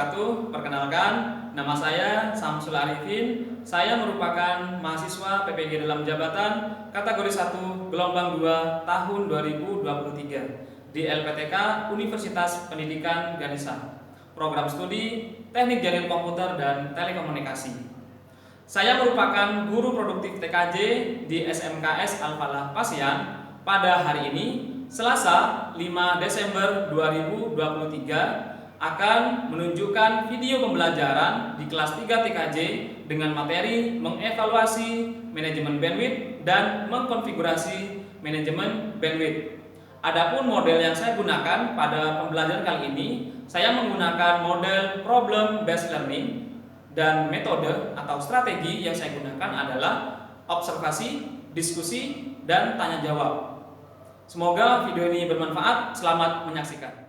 wabarakatuh. Perkenalkan, nama saya Samsul Arifin. Saya merupakan mahasiswa PPG dalam jabatan kategori 1 gelombang 2 tahun 2023 di LPTK Universitas Pendidikan Ganesha. Program studi Teknik Jaringan Komputer dan Telekomunikasi. Saya merupakan guru produktif TKJ di SMKS Al-Falah Pasian pada hari ini, Selasa 5 Desember 2023, akan menunjukkan video pembelajaran di kelas 3 TKJ dengan materi mengevaluasi manajemen bandwidth dan mengkonfigurasi manajemen bandwidth. Adapun model yang saya gunakan pada pembelajaran kali ini, saya menggunakan model problem based learning dan metode atau strategi yang saya gunakan adalah observasi, diskusi, dan tanya jawab. Semoga video ini bermanfaat. Selamat menyaksikan.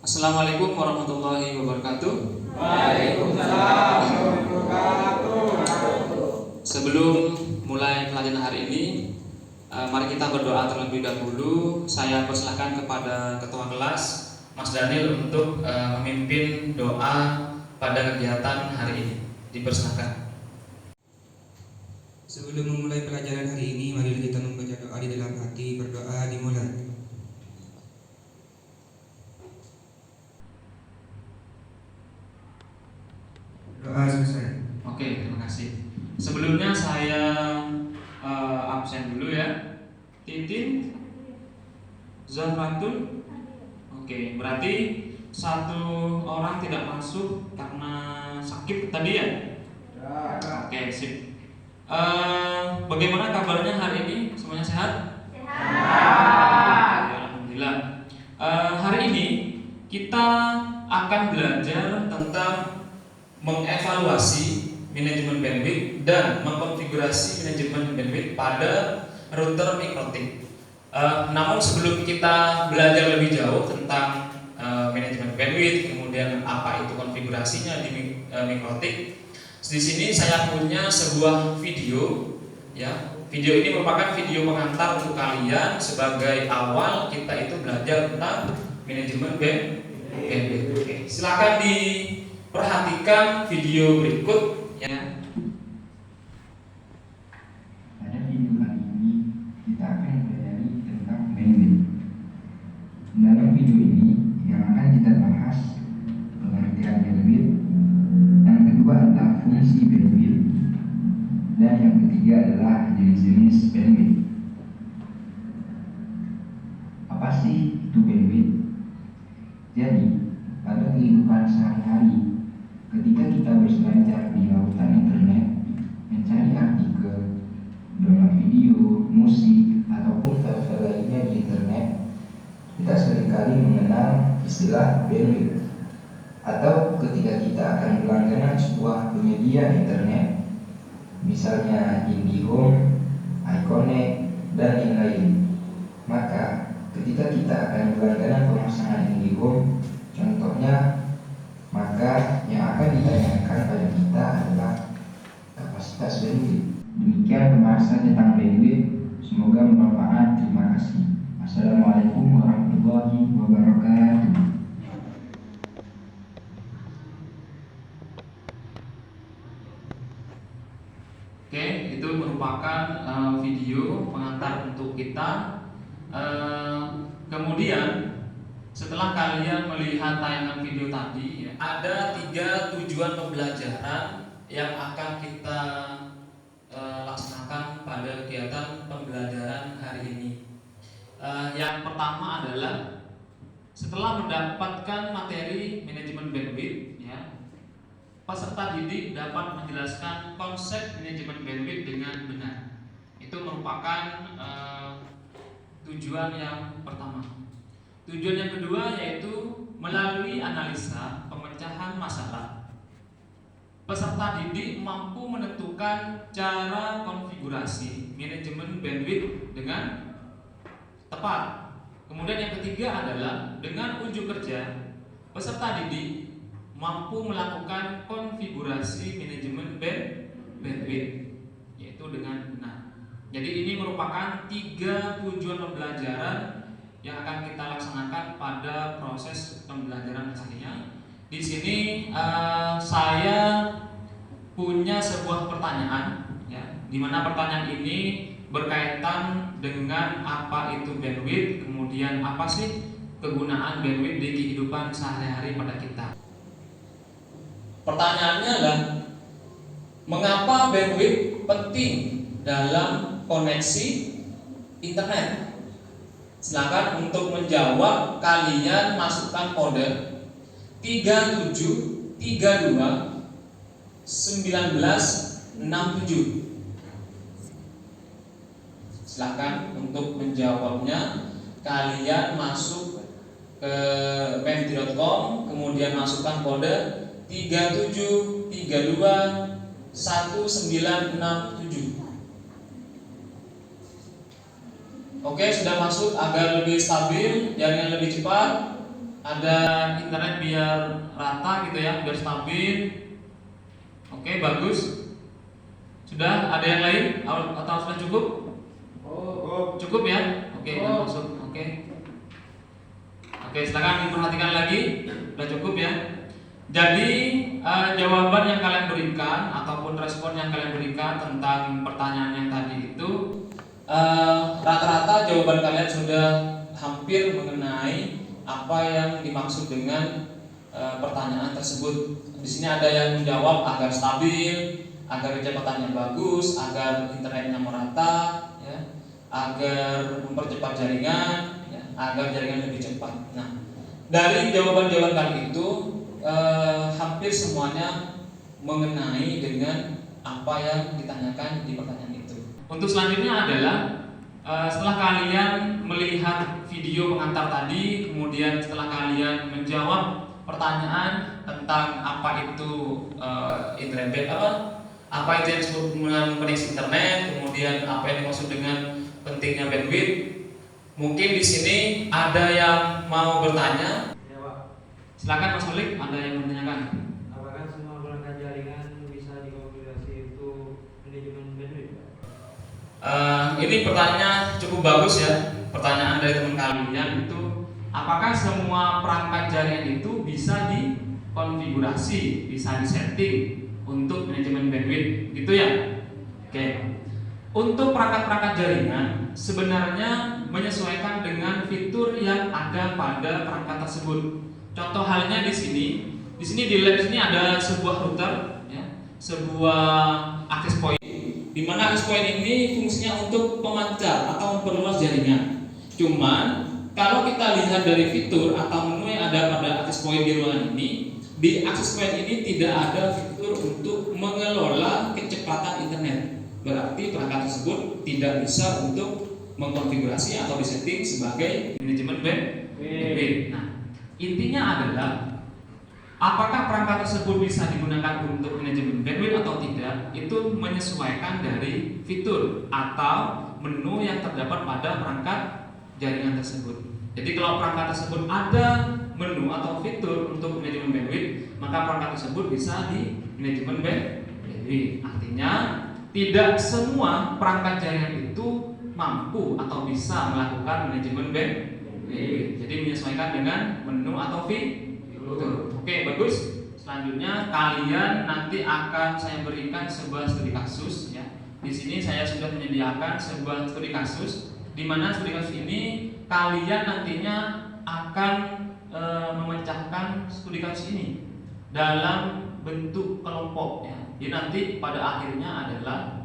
Assalamualaikum warahmatullahi wabarakatuh. Waalaikumsalam warahmatullahi wabarakatuh. Sebelum mulai pelajaran hari ini, mari kita berdoa terlebih dahulu. Saya persilahkan kepada Ketua Kelas, Mas Daniel, untuk memimpin doa pada kegiatan hari ini. Dipersilahkan. Sebelum memulai pelajaran hari ini, mari kita membaca doa di dalam hati. Berdoa dimulai. Doa selesai. Oke, terima kasih. Sebelumnya saya absen dulu ya. Titin, Zahratul. Oke, berarti satu orang tidak masuk karena sakit tadi ya? Oke, sip. Bagaimana kabarnya hari ini? Semuanya sehat? Sehat. Alhamdulillah. Hari ini kita akan belajar tentang mengevaluasi manajemen bandwidth dan mengkonfigurasi manajemen bandwidth pada router mikrotik. Namun sebelum kita belajar lebih jauh tentang manajemen bandwidth, kemudian apa itu konfigurasinya di mikrotik, di sini saya punya sebuah video. Ya, video ini merupakan video pengantar untuk kalian sebagai awal kita itu belajar tentang manajemen bandwidth. Oke, silakan perhatikan video berikut ya. Pada video kali ini kita akan belajar tentang bandwidth. Dalam video ini yang akan kita bahas pengertian bandwidth, yang kedua adalah fungsi bandwidth, dan yang ketiga adalah jenis-jenis bandwidth. Apa sih itu bandwidth? Jadi pada kehidupan sehari-hari, ketika kita berselancar di lautan internet, mencari artikel, download video, musik, ataupun file-file lainnya di internet, kita seringkali mengenal istilah bandwidth. Atau ketika kita akan berlangganan sebuah penyedia internet, misalnya IndiHome, iConnect, dan lain-lain, maka ketika kita akan berlangganan pemasangan IndiHome, contohnya, maka yang akan ditanyakan pada kita adalah kapasitas bandwidth. Demikian pembahasan tentang bandwidth. Semoga bermanfaat. Terima kasih. Assalamualaikum warahmatullahi wabarakatuh. Oke, itu merupakan video pengantar untuk kita. Kemudian setelah kalian melihat tayangan video tadi, ya, ada 3 tujuan pembelajaran yang akan kita laksanakan pada kegiatan pembelajaran hari ini. Yang pertama adalah setelah mendapatkan materi manajemen bandwidth, ya, peserta didik dapat menjelaskan konsep manajemen bandwidth dengan benar. Itu merupakan tujuan yang pertama. Tujuan yang kedua yaitu melalui analisa pemecahan masalah, peserta didik mampu menentukan cara konfigurasi manajemen bandwidth dengan tepat. Kemudian yang ketiga adalah dengan unjuk kerja, peserta didik mampu melakukan konfigurasi manajemen bandwidth, yaitu dengan benar. Jadi ini merupakan 3 tujuan pembelajaran yang akan kita laksanakan pada proses pembelajaran hasilnya. Di sini saya punya sebuah pertanyaan, ya, di mana pertanyaan ini berkaitan dengan apa itu bandwidth, kemudian apa sih kegunaan bandwidth di kehidupan sehari-hari pada kita. Pertanyaannya adalah, mengapa bandwidth penting dalam koneksi internet? Silakan untuk menjawab, kalian masukkan kode 37321967. Silakan untuk menjawabnya. Kalian masuk ke pemdi.com, kemudian masukkan kode 37321967. Oke, sudah masuk. Agar lebih stabil, jaringan lebih cepat, ada internet biar rata gitu ya, biar stabil. Oke, bagus. Sudah ada yang lain atau sudah cukup? Cukup ya. Oke, sudah masuk. Oke, silakan diperhatikan lagi. Sudah cukup ya. Jadi jawaban yang kalian berikan ataupun respon yang kalian berikan tentang pertanyaan yang tadi itu, rata-rata jawaban kalian sudah hampir mengenai apa yang dimaksud dengan pertanyaan tersebut. Di sini ada yang menjawab agar stabil, agar kecepatannya bagus, agar internetnya merata, ya, agar mempercepat jaringan, ya, agar jaringan lebih cepat. Nah, dari jawaban-jawaban kalian itu hampir semuanya mengenai dengan apa yang ditanyakan di pertanyaan itu. Untuk selanjutnya adalah setelah kalian melihat video pengantar tadi, kemudian setelah kalian menjawab pertanyaan tentang apa itu internet, apa itu yang disebut dengan koneksi internet, kemudian apa yang dimaksud dengan pentingnya bandwidth, mungkin di sini ada yang mau bertanya. Ya, Pak. Silakan Mas Malik, ada yang menanyakan. Apakah semua perangkat jaringan bisa dikonfigurasi untuk manajemen bandwidth, Pak? Ini pertanyaan cukup bagus ya. Pertanyaan dari teman kalian itu, apakah semua perangkat jaringan itu bisa dikonfigurasi, bisa disetting untuk manajemen bandwidth, gitu ya? Oke. Untuk perangkat-perangkat jaringan sebenarnya menyesuaikan dengan fitur yang ada pada perangkat tersebut. Contoh halnya di sini di lab sini ada sebuah router, ya, sebuah access point, di mana access point ini fungsinya untuk pemancar atau memperluas jaringan. Cuman kalau kita lihat dari fitur atau menu yang ada pada access point di ruangan ini, di access point ini tidak ada fitur untuk mengelola kecepatan internet. Berarti perangkat tersebut tidak bisa untuk mengkonfigurasi atau disetting sebagai manajemen bandwidth. Nah, intinya adalah apakah perangkat tersebut bisa digunakan untuk manajemen bandwidth atau tidak, itu menyesuaikan dari fitur atau menu yang terdapat pada perangkat jaringan tersebut. Jadi kalau perangkat tersebut ada menu atau fitur untuk manajemen bandwidth, maka perangkat tersebut bisa di manajemen bandwidth. Artinya tidak semua perangkat jaringan itu mampu atau bisa melakukan manajemen bandwidth. Jadi menyesuaikan dengan menu atau fitur. Oke, bagus. Selanjutnya kalian nanti akan saya berikan sebuah studi kasus, ya. Di sini saya sudah menyediakan sebuah studi kasus, di mana studi kasus ini kalian nantinya akan memecahkan studi kasus ini dalam bentuk kelompok, ya. Jadi nanti pada akhirnya adalah,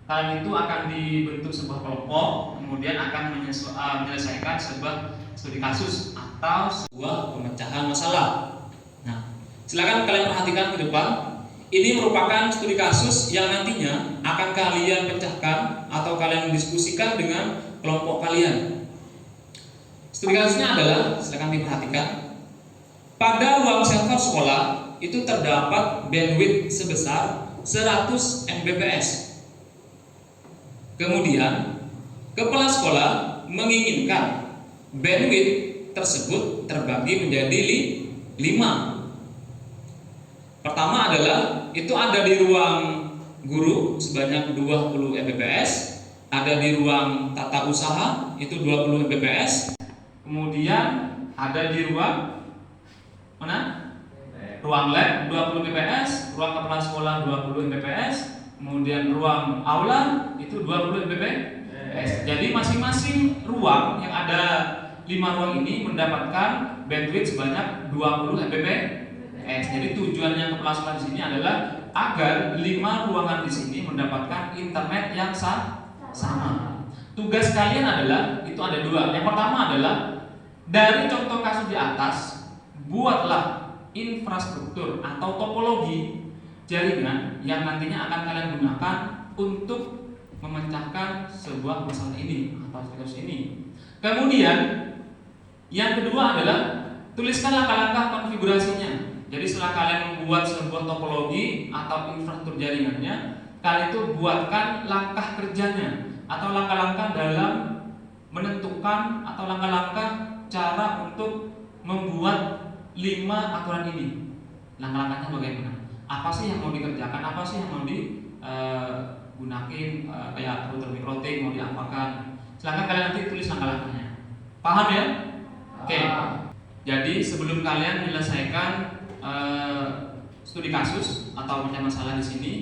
kalian itu akan dibentuk sebuah kelompok, kemudian akan menyelesaikan sebuah studi kasus atau sebuah pemecahan masalah. Nah, silakan kalian perhatikan ke depan. Ini merupakan studi kasus yang nantinya akan kalian pecahkan atau kalian diskusikan dengan kelompok kalian. Studi kasusnya adalah, silakan diperhatikan. Pada ruang server sekolah itu terdapat bandwidth sebesar 100 Mbps. Kemudian, kepala sekolah menginginkan bandwidth tersebut terbagi menjadi 5 Pertama adalah itu ada di ruang guru sebanyak 20 Mbps, ada di ruang tata usaha itu 20 Mbps, kemudian ada di ruang mana? Ruang lab 20 Mbps, ruang kepala sekolah 20 Mbps, kemudian ruang aula itu 20 Mbps. Jadi masing-masing ruang yang ada 5 ruang ini mendapatkan bandwidth sebanyak 20 Mbps. Jadi tujuannya kepala sekolah di sini adalah agar 5 ruangan di sini mendapatkan internet yang sama. Tugas kalian adalah itu ada 2. Yang pertama adalah dari contoh kasus di atas, buatlah infrastruktur atau topologi jaringan yang nantinya akan kalian gunakan untuk memecahkan sebuah masalah ini atau kasus ini. Kemudian yang kedua adalah tuliskan langkah-langkah konfigurasinya. Jadi setelah kalian membuat sebuah topologi atau infrastruktur jaringannya, kalian itu buatkan langkah kerjanya atau langkah-langkah dalam menentukan atau langkah-langkah cara untuk membuat 5 aturan ini. Langkah-langkahnya bagaimana? Apa sih yang mau dikerjakan? Apa sih yang mau digunakan? Kayak router mikrotik mau diapakan? Silahkan kalian nanti tulis langkah-langkahnya. Paham ya? Oke. Jadi sebelum kalian menyelesaikan studi kasus atau punya masalah di sini,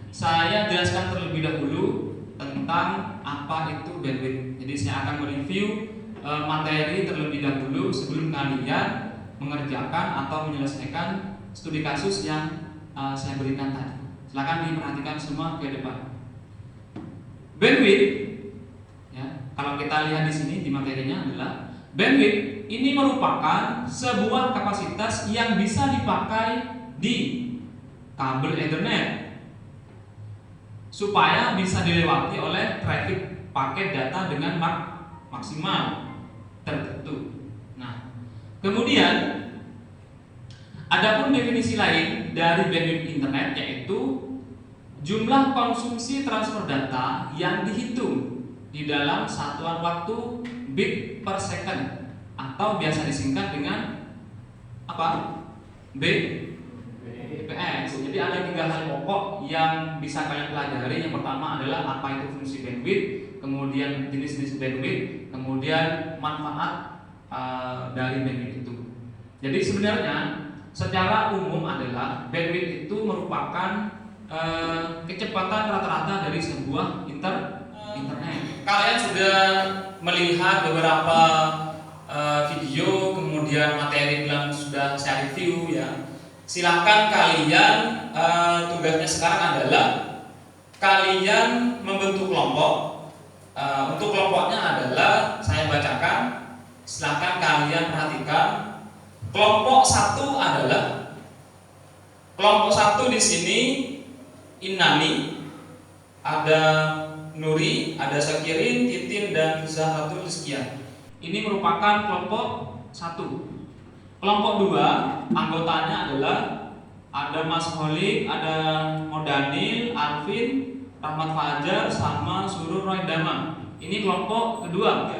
saya jelaskan terlebih dahulu tentang apa itu bandwidth. Jadi saya akan mereview materi terlebih dahulu sebelum kalian mengerjakan atau menyelesaikan studi kasus yang saya berikan tadi. Silakan diperhatikan semua ke depan. Bandwidth, ya, kalau kita lihat di sini di materinya adalah bandwidth ini merupakan sebuah kapasitas yang bisa dipakai di kabel Ethernet supaya bisa dilewati oleh traffic paket data dengan maksimal tertentu. Kemudian, adapun definisi lain dari bandwidth internet yaitu jumlah konsumsi transfer data yang dihitung di dalam satuan waktu bit per second atau biasa disingkat dengan apa? BPS. Jadi ada 3 hal pokok yang bisa kalian pelajari. Yang pertama adalah apa itu fungsi bandwidth, kemudian jenis-jenis bandwidth, kemudian manfaat dari bandwidth itu. Jadi sebenarnya secara umum adalah bandwidth itu merupakan kecepatan rata-rata dari sebuah internet. Kalian sudah melihat beberapa video, kemudian materi yang sudah saya review ya. Silakan kalian tugasnya sekarang adalah kalian membentuk kelompok. Untuk kelompoknya adalah saya bacakan. Silakan kalian perhatikan. Kelompok 1 adalah kelompok 1 di sini Innani, ada Nuri, ada Sakirin, Titin dan Zahratul sekian. Ini merupakan kelompok 1. Kelompok 2 anggotanya adalah ada Mas Holik, ada Modanil, Alvin, Rahmat Fajar sama Surur Roydama. Ini kelompok kedua.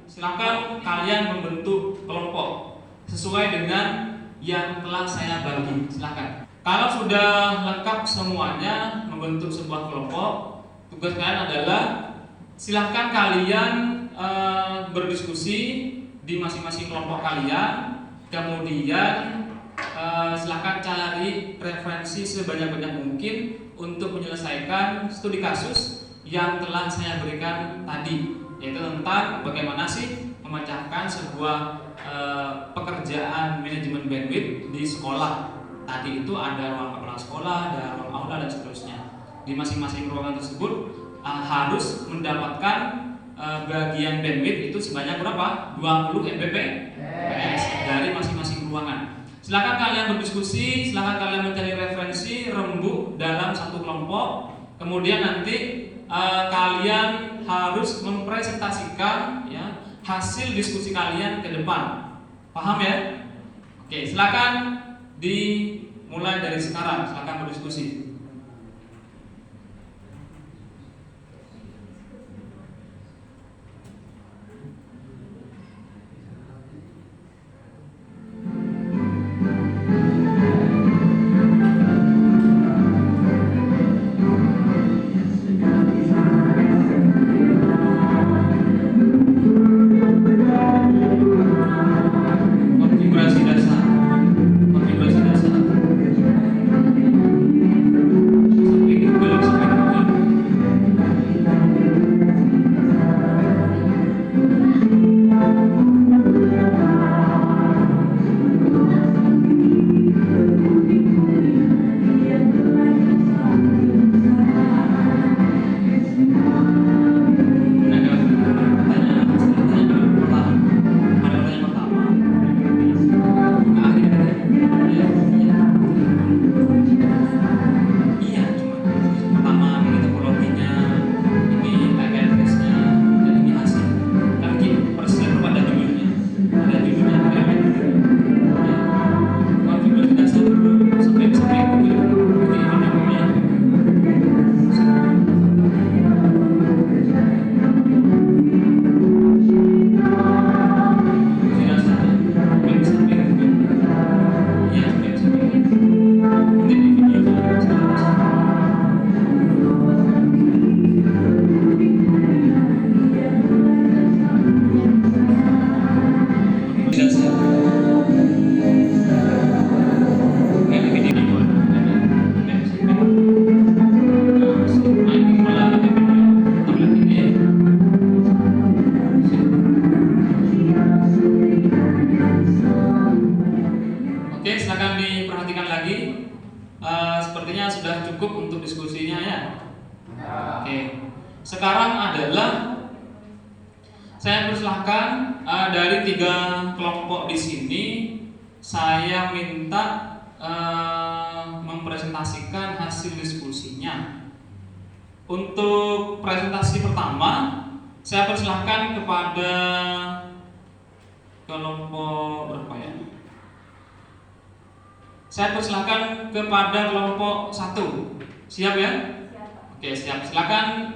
Silakan kalian membentuk kelompok sesuai dengan yang telah saya bagi. Silakan. Kalau sudah lengkap semuanya membentuk sebuah kelompok, tugas kalian adalah silakan kalian berdiskusi di masing-masing kelompok kalian. Kemudian silakan cari referensi sebanyak-banyak mungkin untuk menyelesaikan studi kasus yang telah saya berikan tadi, yaitu tentang bagaimana sih memecahkan sebuah pekerjaan manajemen bandwidth di sekolah. Tadi itu ada ruang kepala sekolah, ada ruang aula dan seterusnya. Di masing-masing ruangan tersebut harus mendapatkan bagian bandwidth itu sebanyak berapa? 20 Mbps dari masing-masing ruangan. Silakan kalian berdiskusi, silakan kalian mencari referensi rembuk dalam satu kelompok. Kemudian nanti kalian harus mempresentasikan ya hasil diskusi kalian ke depan. Paham ya? Oke, silakan dimulai dari sekarang. Silakan berdiskusi. Oke, silakan diperhatikan lagi. Sepertinya sudah cukup untuk diskusinya ya. Oke, sekarang adalah saya persilahkan dari 3 kelompok di sini. Saya minta mempresentasikan hasil diskusinya. Untuk presentasi pertama, saya persilahkan kepada kelompok berapa ya? Saya persilahkan kepada kelompok 1. Siap ya? Oke, siap. Silakan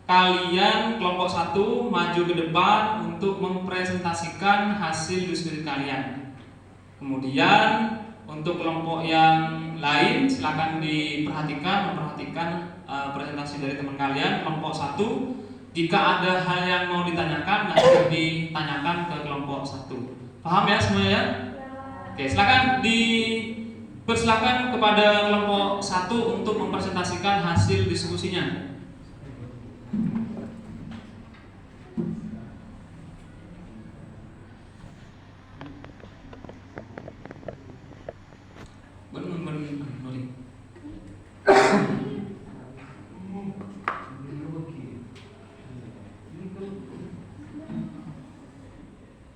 kalian kelompok 1 maju ke depan untuk mempresentasikan hasil diskusi kalian. Kemudian untuk kelompok yang lain silakan memperhatikan presentasi dari teman kalian. Kelompok 1, jika ada hal yang mau ditanyakan nanti ditanyakan ke kelompok 1. Paham ya semuanya ya? Oke, silakan kepada kelompok 1 untuk mempresentasikan hasil diskusinya.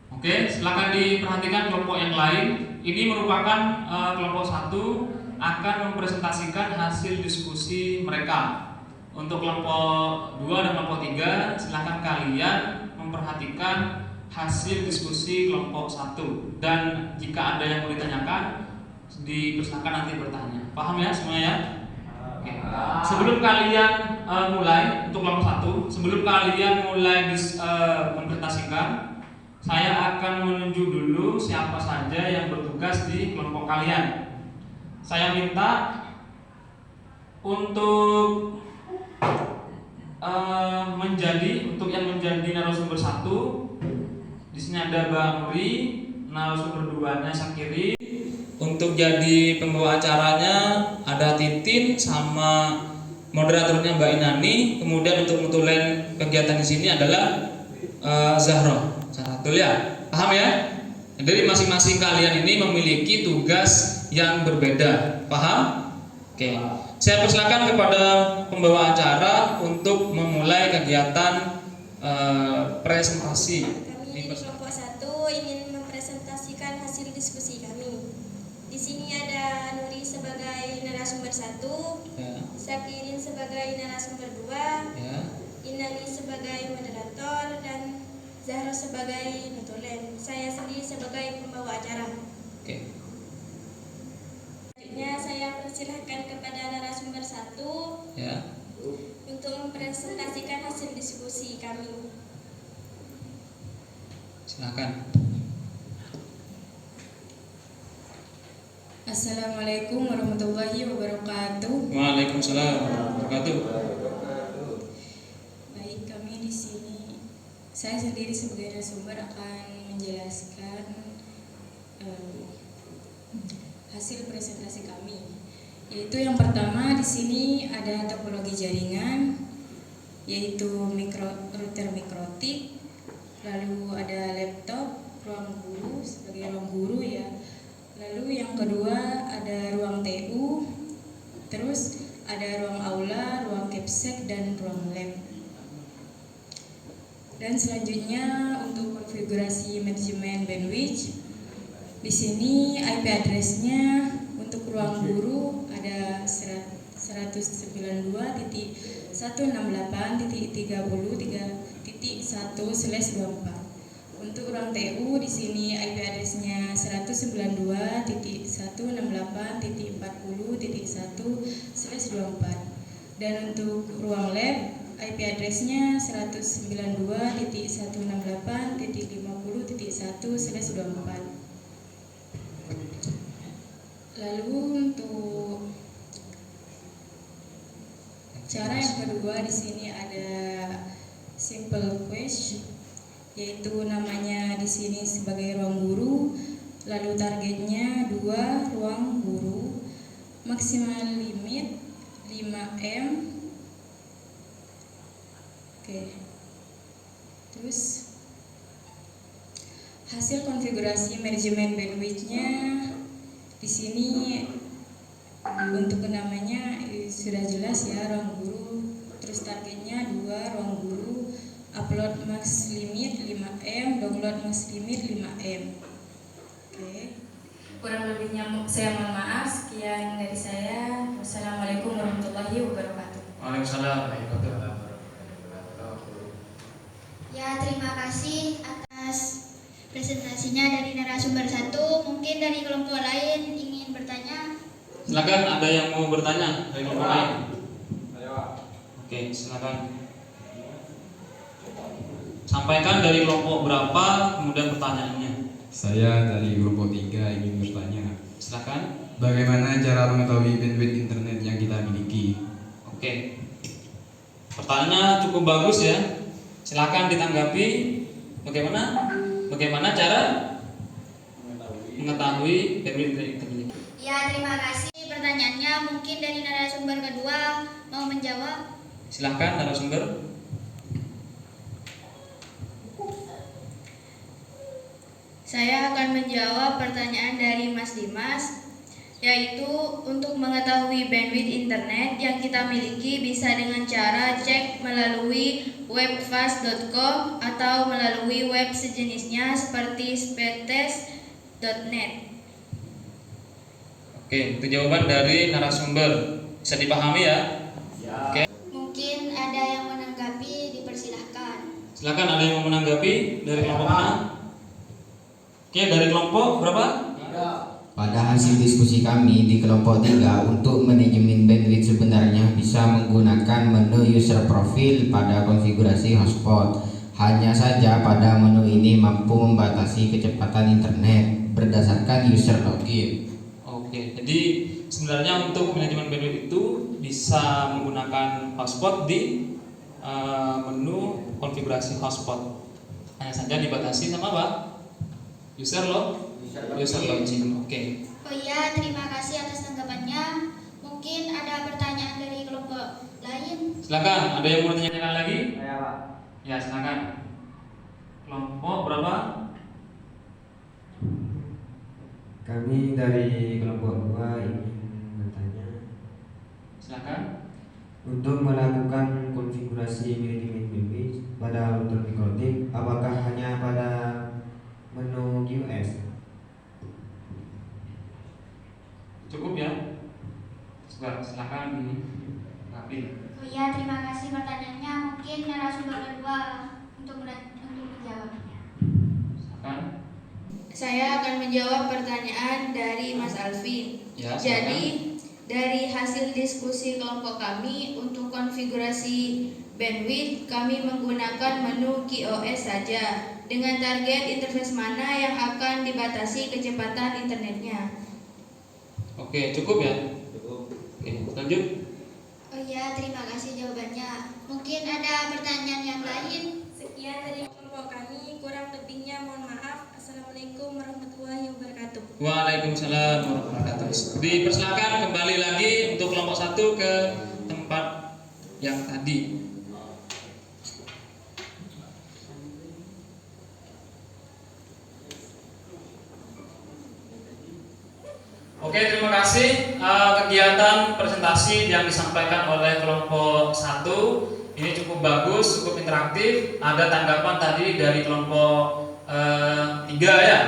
Oke, silakan diperhatikan kelompok yang lain. Ini merupakan kelompok 1 akan mempresentasikan hasil diskusi mereka. Untuk kelompok 2 dan kelompok 3, silakan kalian memperhatikan hasil diskusi kelompok 1. Dan jika ada yang mau ditanyakan, dipersilakan nanti bertanya. Paham ya semuanya ya? Oke. Sebelum kalian mulai untuk kelompok 1, sebelum kalian mulai mempresentasikan, saya akan menunjuk dulu siapa saja yang bertugas di kelompok kalian. Saya minta untuk yang menjadi narasumber 1. Di sini ada Mbak Nuri, narasumber 2-nya Syakiri. Untuk jadi pembawa acaranya ada Titin sama moderatornya Mbak Inani. Kemudian untuk mutulen kegiatan di sini adalah Zahro. Betul ya? Paham ya? Jadi masing-masing kalian ini memiliki tugas yang berbeda. Paham? Oke. Saya persilakan kepada pembawa acara untuk memulai kegiatan presentasi. Kami di kelompok 1 ingin mempresentasikan hasil diskusi kami. Di sini ada Nuri sebagai narasumber 1, Ya. Syakirin sebagai narasumber 2, Ya. Inani sebagai moderator, dan Zahra sebagai mutulen. Saya sendiri sebagai pembawa acara. Oke. Selanjutnya saya persilahkan kepada narasumber 1 Ya. untuk mempresentasikan hasil diskusi kami. Silakan. Assalamualaikum warahmatullahi wabarakatuh. Waalaikumsalam warahmatullahi wabarakatuh. Baik, kami di sini, saya sendiri sebagai narasumber akan menjelaskan hasil presentasi kami. Yaitu yang pertama di sini ada topologi jaringan, yaitu router mikrotik, lalu ada laptop, ruang guru sebagai ruang guru ya. Lalu yang kedua ada ruang TU, terus ada ruang aula, ruang capsek, dan ruang lab. Dan selanjutnya untuk konfigurasi manajemen bandwidth, di sini IP address-nya untuk ruang guru ada 192.168.30.1/24. Untuk ruang TU di sini IP address-nya 192.168.40.1/24. Dan untuk ruang lab IP address-nya 192.168.50.1/24. Lalu untuk cara yang kedua di sini ada simple quest, yaitu namanya di sini sebagai ruang guru, lalu targetnya 2 ruang guru, maksimal limit 5M. Oke. Terus hasil konfigurasi manajemen bandwidth-nya di sini untuk namanya sudah jelas ya, ruang guru. Terus targetnya 2, ruang guru, upload max limit 5M, download max limit 5M. Oke. Kurang lebihnya saya mohon maaf. Sekian dari saya. Wassalamualaikum warahmatullahi wabarakatuh. Waalaikumsalam warahmatullahi wabarakatuh. Ya, terima kasih atas presentasinya dari narasumber 1. Mungkin dari kelompok lain ingin bertanya. Silakan, ada yang mau bertanya dari kelompok lain? Oke, silakan. Sampaikan dari kelompok berapa, kemudian pertanyaannya. Saya dari kelompok 3 ingin bertanya, Silakan. bagaimana cara mengetahui bandwidth internet yang kita miliki? Oke. Pertanyaannya cukup bagus ya. Silakan ditanggapi. Bagaimana cara mengetahui bandwidth internet? Ya, terima kasih pertanyaannya. Mungkin dari narasumber kedua mau menjawab. Silakan narasumber. Saya akan menjawab pertanyaan dari Mas Dimas, yaitu untuk mengetahui bandwidth internet yang kita miliki bisa dengan cara cek melalui web fast.com atau melalui web sejenisnya seperti speedtest.net. Oke, itu jawaban dari narasumber. Bisa dipahami ya? Oke. Mungkin ada yang menanggapi, dipersilahkan. Silakan, ada yang mau menanggapi dari kelompok mana? Oke, dari kelompok berapa? Pada hasil diskusi kami di kelompok 3, untuk manajemen bandwidth sebenarnya bisa menggunakan menu user profile pada konfigurasi hotspot. Hanya saja pada menu ini mampu membatasi kecepatan internet berdasarkan user login. Oke, jadi sebenarnya untuk manajemen bandwidth itu bisa menggunakan hotspot di menu konfigurasi hotspot. Hanya saja dibatasi sama apa? User login. Oke. Oh iya, terima kasih atas tanggapannya. Mungkin ada pertanyaan dari kelompok lain. Silakan, ada yang mau ditanyakan lagi? Saya Pak. Ya, silakan. Kelompok berapa? Kami dari kelompok 2 ingin bertanya, Silakan. untuk melakukan konfigurasi manajemen bandwidth pada router mikrotik, apakah hanya pada menu QoS? Cukup ya? Silakan ditanggapi. Oh iya, terima kasih pertanyaannya. Mungkin narasumber kedua untuk menjawabnya. Silakan. Saya akan menjawab pertanyaan dari Mas Alvin. Ya, silakan. Jadi, dari hasil diskusi kelompok kami untuk konfigurasi bandwidth, kami menggunakan menu QoS saja dengan target interface mana yang akan dibatasi kecepatan internetnya. Oke, cukup ya? Cukup. Oke, lanjut. Oh iya, terima kasih jawabannya. Mungkin ada pertanyaan yang lain. Sekian dari kelompok kami, kurang lebihnya mohon maaf. Assalamualaikum warahmatullahi wabarakatuh. Waalaikumsalam warahmatullahi wabarakatuh. Dipersilakan kembali lagi untuk kelompok 1 ke tempat yang tadi. Oke, terima kasih. Kegiatan presentasi yang disampaikan oleh kelompok 1 ini cukup bagus, cukup interaktif. Ada tanggapan tadi dari kelompok 3 ya?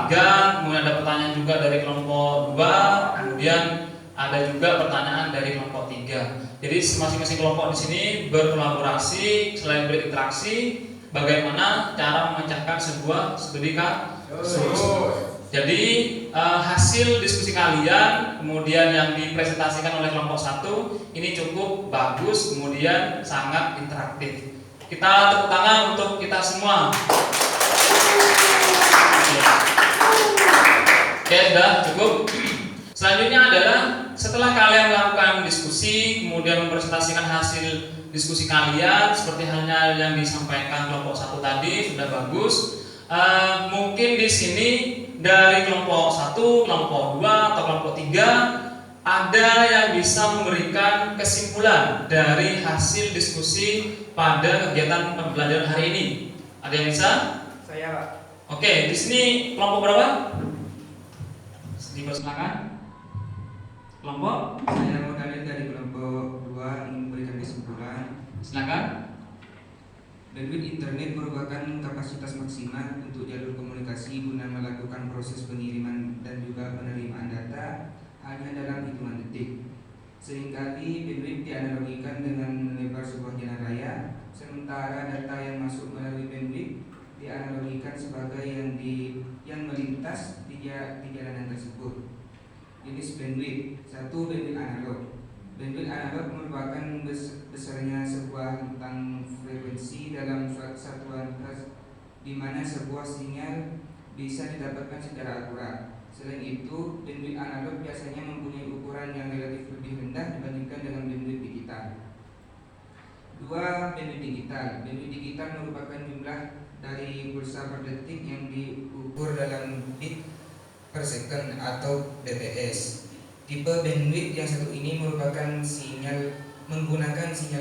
3, kemudian ada pertanyaan juga dari kelompok 2, kemudian ada juga pertanyaan dari kelompok 3. Jadi masing-masing kelompok di sini berkolaborasi, selain berinteraksi, bagaimana cara memecahkan sebuah studi kasus. Jadi hasil diskusi kalian kemudian yang dipresentasikan oleh kelompok 1 ini cukup bagus, kemudian sangat interaktif. Kita tepuk tangan untuk kita semua. Oke, sudah cukup. Selanjutnya adalah setelah kalian melakukan diskusi, kemudian mempresentasikan hasil diskusi kalian seperti halnya yang disampaikan kelompok 1 tadi sudah bagus. Mungkin di sini dari kelompok 1, kelompok 2 atau kelompok 3 ada yang bisa memberikan kesimpulan dari hasil diskusi pada kegiatan pembelajaran hari ini. Ada yang bisa? Saya Pak. Oke, di sini kelompok berapa? Dipersilakan. Kelompok, Saya mengkaji dari kelompok 2 ingin memberikan kesimpulan. silakan. Bandwidth internet merupakan kapasitas maksimal untuk jalur komunikasi guna melakukan proses pengiriman dan juga penerimaan data hanya dalam hitungan detik. Seringkali bandwidth dianalogikan dengan lebar sebuah jalan raya, sementara data yang masuk melalui bandwidth dianalogikan sebagai yang melintas di jalanan tersebut. Jenis bandwidth. 1. Bandwidth analog. Bandwidth analog merupakan besarnya sebuah rentang frekuensi dalam suatu satuan di mana sebuah sinyal bisa didapatkan secara akurat. Selain itu, bandwidth analog biasanya mempunyai ukuran yang relatif lebih rendah dibandingkan dengan bandwidth digital. 2. Bandwidth digital. Bandwidth digital merupakan jumlah dari pulsa per detik yang diukur dalam bit per second atau bps. Tipe bandwidth yang satu ini menggunakan sinyal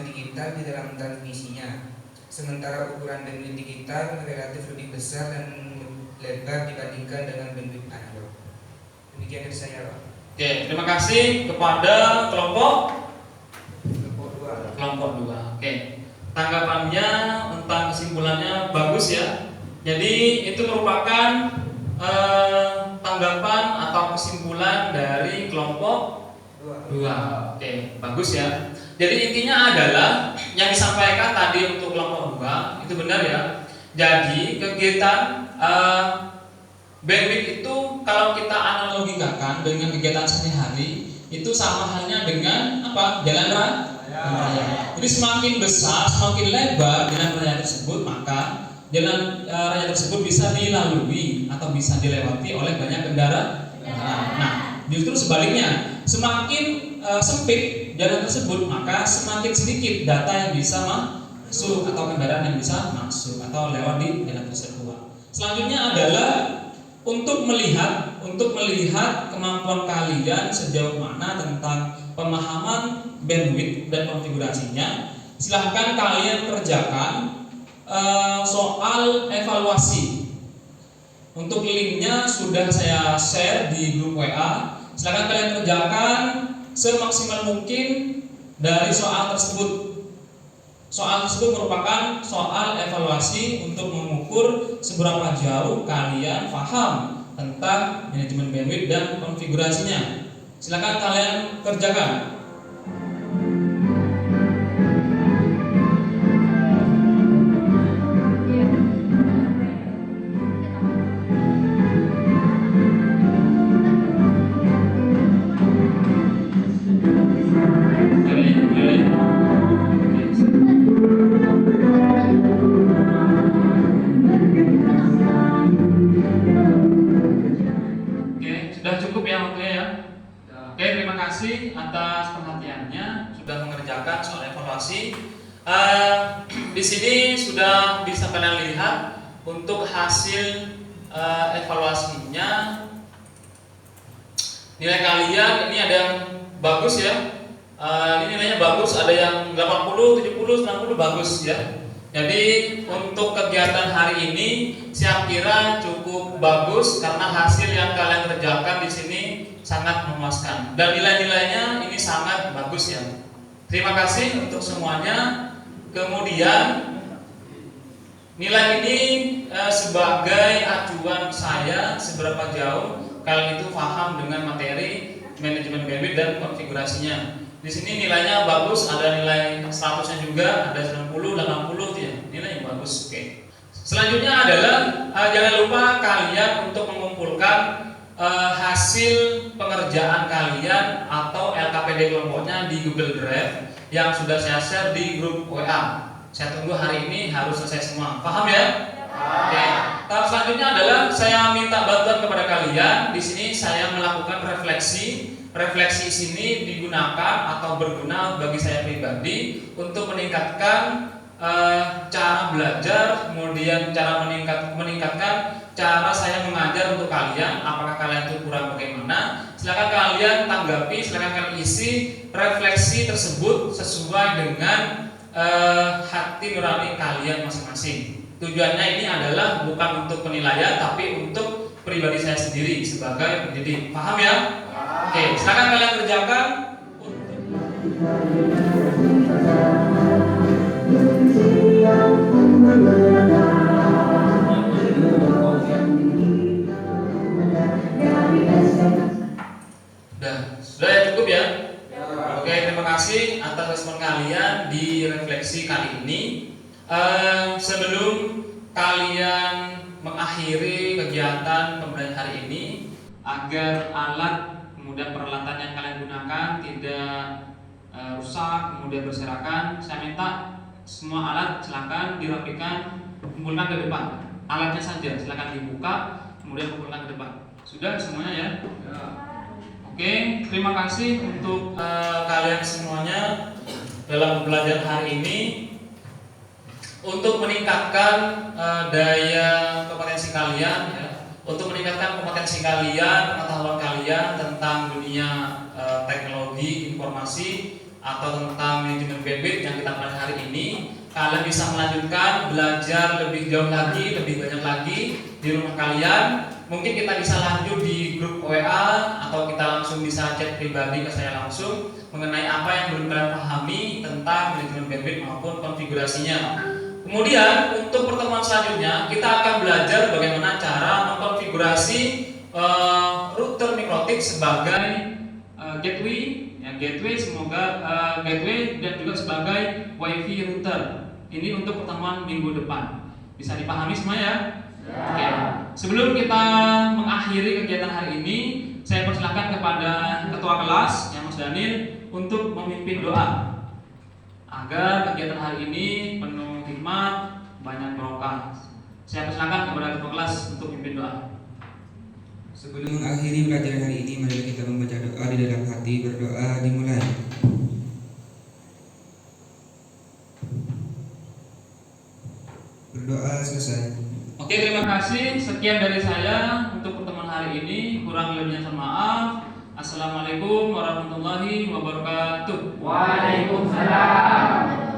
digital di dalam transmisinya. Sementara ukuran bandwidth digital relatif lebih besar dan lebar dibandingkan dengan bandwidth analog. Demikian dari saya, Pak. Oke, terima kasih kepada kelompok 2. Oke. Tanggapannya tentang kesimpulannya bagus ya. Jadi itu merupakan tanggapan atau kesimpulan dari kelompok 2. Oke, bagus ya. Jadi intinya adalah yang disampaikan tadi untuk kelompok 2 itu benar ya. Jadi kegiatan bandwidth itu kalau kita analogikan dengan kegiatan sehari-hari itu sama halnya dengan apa? Jalan raya. Jadi semakin besar, semakin lebar jalan raya tersebut, maka jalan raya tersebut bisa dilalui atau bisa dilewati oleh banyak kendaraan. Nah, justru sebaliknya, semakin sempit jalan tersebut, maka semakin sedikit data yang bisa masuk atau kendaraan yang bisa masuk atau lewat di jalan tersebut. Selanjutnya adalah untuk melihat kemampuan kalian sejauh mana tentang pemahaman bandwidth dan konfigurasinya. Silahkan kalian kerjakan soal evaluasi. Untuk linknya sudah saya share di grup WA. Silahkan kalian kerjakan semaksimal mungkin dari soal tersebut. Soal tersebut merupakan soal evaluasi untuk mengukur seberapa jauh kalian paham tentang manajemen bandwidth dan konfigurasinya. Silakan kalian kerjakan. Sudah cukup ya waktunya ya. Oke, terima kasih atas perhatiannya sudah mengerjakan soal evaluasi. Di sini sudah bisa kalian lihat untuk hasil evaluasinya. Nilai kalian ini ada yang bagus ya. Ini nilainya bagus, ada yang 80, 70, 90 bagus ya. Jadi untuk kegiatan hari ini saya kira cukup bagus karena hasil yang kalian kerjakan di sini sangat memuaskan dan nilai-nilainya ini sangat bagus ya. Terima kasih untuk semuanya. Kemudian nilai ini sebagai acuan saya seberapa jauh kalian itu paham dengan materi manajemen bandwidth dan konfigurasinya. Di sini nilainya bagus, ada nilai 100-nya juga, ada 90, 80 ya. Nilai yang bagus. Oke. Selanjutnya adalah jangan lupa kalian untuk mengumpulkan hasil pengerjaan kalian atau LKPD kelompoknya di Google Drive yang sudah saya share di grup WA. Saya tunggu hari ini harus selesai semua. Paham ya? Oke. Tahap selanjutnya adalah saya minta bantuan kepada kalian. Di sini saya melakukan refleksi. Refleksi sini digunakan atau berguna bagi saya pribadi untuk meningkatkan cara belajar, kemudian cara meningkatkan cara saya mengajar untuk kalian. Apakah kalian itu kurang bagaimana? Silakan kalian tanggapi, silakan kalian isi refleksi tersebut sesuai dengan hati nurani kalian masing-masing. Tujuannya ini adalah bukan untuk penilaian, tapi untuk pribadi saya sendiri sebagai pendidik. Paham ya? Oke, silakan kalian kerjakan. Sudah ya, cukup ya? Oke, terima kasih atas respon kalian di refleksi kali ini. Sebelum kalian mengakhiri kegiatan pembelajaran hari ini, agar alat kemudian peralatan yang kalian gunakan tidak rusak kemudian berserakan, saya minta semua alat silakan dirapikan, kumpulkan ke depan. Alatnya saja silakan dibuka kemudian kumpulkan ke depan. Sudah semuanya ya? Oke, terima kasih untuk kalian semuanya dalam pembelajaran hari ini. Untuk meningkatkan daya kompetensi kalian, ya, untuk meningkatkan kompetensi kalian, pengetahuan kalian tentang dunia teknologi informasi atau tentang manajemen bandwidth yang kita pelajari hari ini, kalian bisa melanjutkan belajar lebih jauh lagi, lebih banyak lagi di rumah kalian. Mungkin kita bisa lanjut di grup WA atau kita langsung bisa chat pribadi ke saya langsung mengenai apa yang belum kalian pahami tentang manajemen bandwidth maupun konfigurasinya. Kemudian untuk pertemuan selanjutnya kita akan belajar bagaimana cara mengkonfigurasi router mikrotik sebagai gateway, ya, gateway dan juga sebagai wifi router. Ini untuk pertemuan minggu depan. Bisa dipahami semua ya? Oke. Sebelum kita mengakhiri kegiatan hari ini, saya persilakan kepada ketua kelas yang Mas Daniel untuk memimpin doa agar kegiatan hari ini penuh hikmat, banyak barokah. Saya persilakan kepada ketua kelas untuk memimpin doa. Sebelum mengakhiri pelajaran hari ini, mari kita membaca doa di dalam hati. Berdoa dimulai. Berdoa selesai. Oke, terima kasih. Sekian dari saya untuk pertemuan hari ini. Kurang lebihnya mohon maaf. Assalamualaikum warahmatullahi wabarakatuh. Waalaikumsalam.